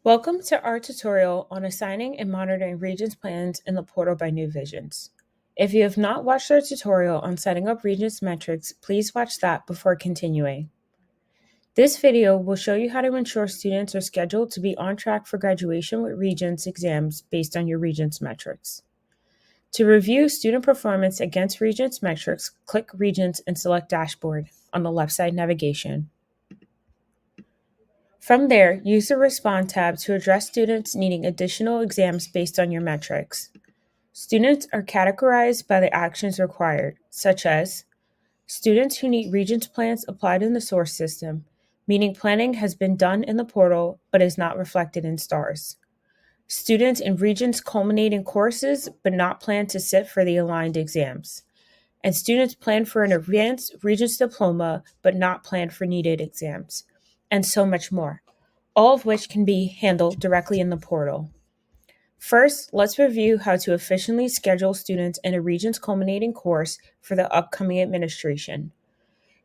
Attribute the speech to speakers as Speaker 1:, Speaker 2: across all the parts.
Speaker 1: Welcome to our tutorial on assigning and monitoring Regents plans in the portal by New Visions. If you have not watched our tutorial on setting up Regents metrics, please watch that before continuing. This video will show you how to ensure students are scheduled to be on track for graduation with Regents exams based on your Regents metrics. To review student performance against Regents metrics, click Regents and select Dashboard on the left side navigation. From there, use the Respond tab to address students needing additional exams based on your metrics. Students are categorized by the actions required, such as students who need Regents plans applied in the source system, meaning planning has been done in the portal but is not reflected in stars. Students in Regents culminating courses but not planned to sit for the aligned exams. And students plan for an advanced Regents diploma but not planned for needed exams. And so much more, all of which can be handled directly in the portal. First, let's review how to efficiently schedule students in a Regents culminating course for the upcoming administration.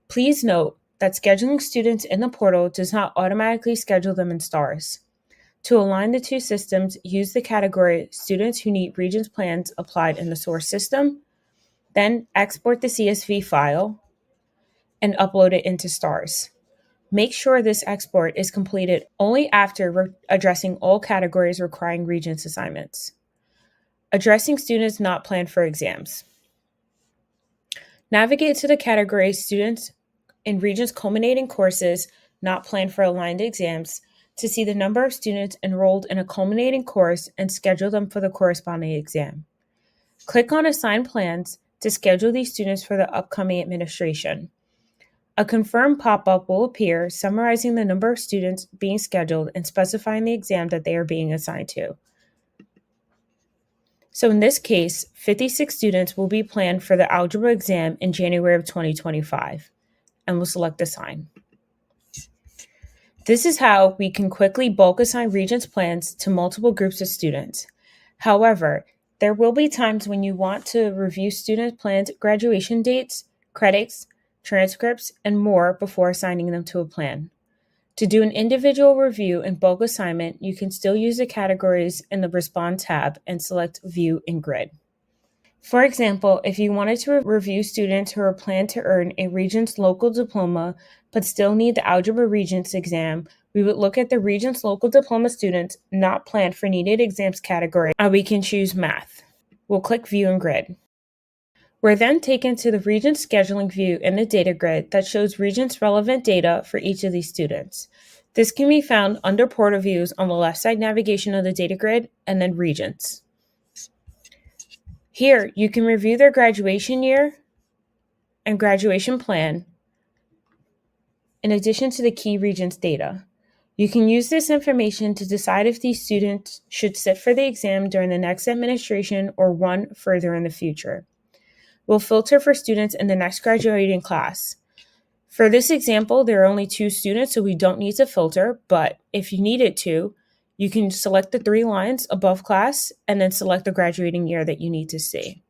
Speaker 1: Please note that scheduling students in the portal does not automatically schedule them in stars. To align the two systems, use the category Students Who Need Regents Plans Applied in the Source System, then export the CSV file and upload it into stars. Make sure this export is completed only after addressing all categories requiring Regents assignments. Addressing students not planned for exams. Navigate to the category Students in Regents culminating courses not planned for aligned exams to see the number of students enrolled in a culminating course and schedule them for the corresponding exam. Click on Assign Plans to schedule these students for the upcoming administration. A confirm pop-up will appear summarizing the number of students being scheduled and specifying the exam that they are being assigned to. So in this case, 56 students will be planned for the algebra exam in January of 2025, and we'll select Assign. This is how we can quickly bulk assign Regents plans to multiple groups of students. However, there will be times when you want to review student plans' graduation dates, credits, transcripts, and more before assigning them to a plan. To do an individual review and bulk assignment, you can still use the categories in the Respond tab and select View in Grid. For example, if you wanted to review students who are planned to earn a Regents local diploma but still need the Algebra Regents exam, we would look at the Regents local diploma students not planned for needed exams category, and we can choose Math. We'll click View in Grid. We're then taken to the Regents scheduling view in the data grid that shows Regents relevant data for each of these students. This can be found under Portal Views on the left side navigation of the data grid and then Regents. Here, you can review their graduation year and graduation plan in addition to the key Regents data. You can use this information to decide if these students should sit for the exam during the next administration or one further in the future. We'll filter for students in the next graduating class. For this example, there are only 2 students, so we don't need to filter, but if you needed to, you can select the 3 lines above class and then select the graduating year that you need to see.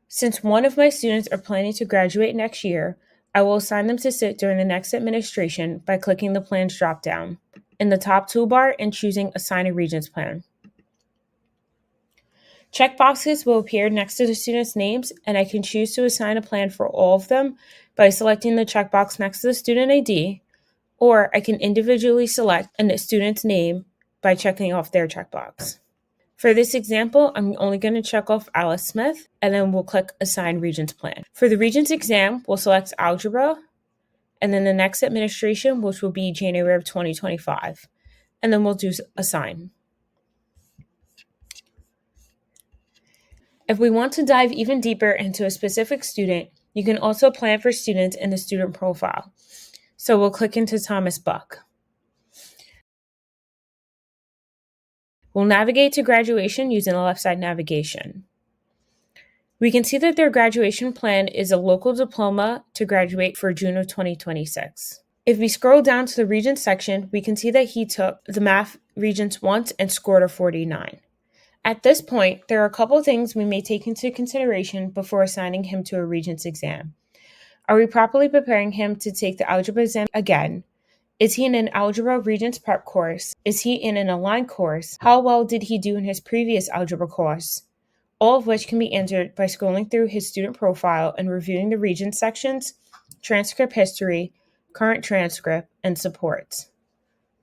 Speaker 1: Since one of my students are planning to graduate next year, I will assign them to sit during the next administration by clicking the Plans dropdown in the top toolbar and choosing Assign a Regents Plan. Checkboxes will appear next to the students' names, and I can choose to assign a plan for all of them by selecting the checkbox next to the student ID, or I can individually select a student's name by checking off their checkbox. For this example, I'm only going to check off Alice Smith, and then we'll click Assign Regents Plan. For the Regents exam, we'll select Algebra, and then the next administration, which will be January of 2025, and then we'll do Assign. If we want to dive even deeper into a specific student, you can also plan for students in the student profile. So we'll click into Thomas Buck. We'll navigate to graduation using the left side navigation. We can see that their graduation plan is a local diploma to graduate for June of 2026. If we scroll down to the Regents section, we can see that he took the Math Regents once and scored a 49. At this point, there are a couple of things we may take into consideration before assigning him to a Regents exam. Are we properly preparing him to take the algebra exam again? Is he in an Algebra Regents prep course? Is he in an aligned course? How well did he do in his previous algebra course? All of which can be answered by scrolling through his student profile and reviewing the Regents sections, transcript history, current transcript, and supports.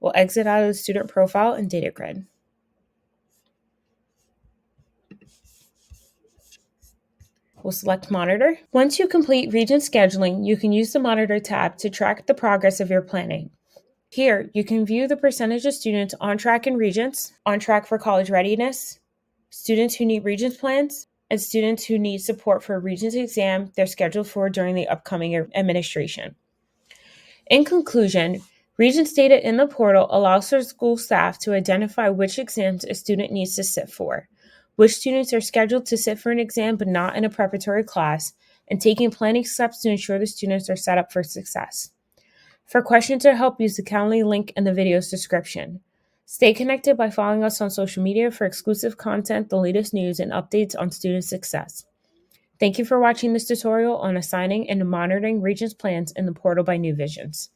Speaker 1: We'll exit out of the student profile and data grid. We'll select Monitor. Once you complete Regent scheduling, you can use the Monitor tab to track the progress of your planning. Here, you can view the percentage of students on track in Regents, on track for college readiness, students who need Regents plans, and students who need support for a Regents exam they're scheduled for during the upcoming administration. In conclusion, Regents data in the portal allows for school staff to identify which exams a student needs to sit for, which students are scheduled to sit for an exam but not in a preparatory class, and taking planning steps to ensure the students are set up for success. For questions or help, use the Calendly link in the video's description. Stay connected by following us on social media for exclusive content, the latest news, and updates on student success. Thank you for watching this tutorial on assigning and monitoring Regents plans in the portal by New Visions.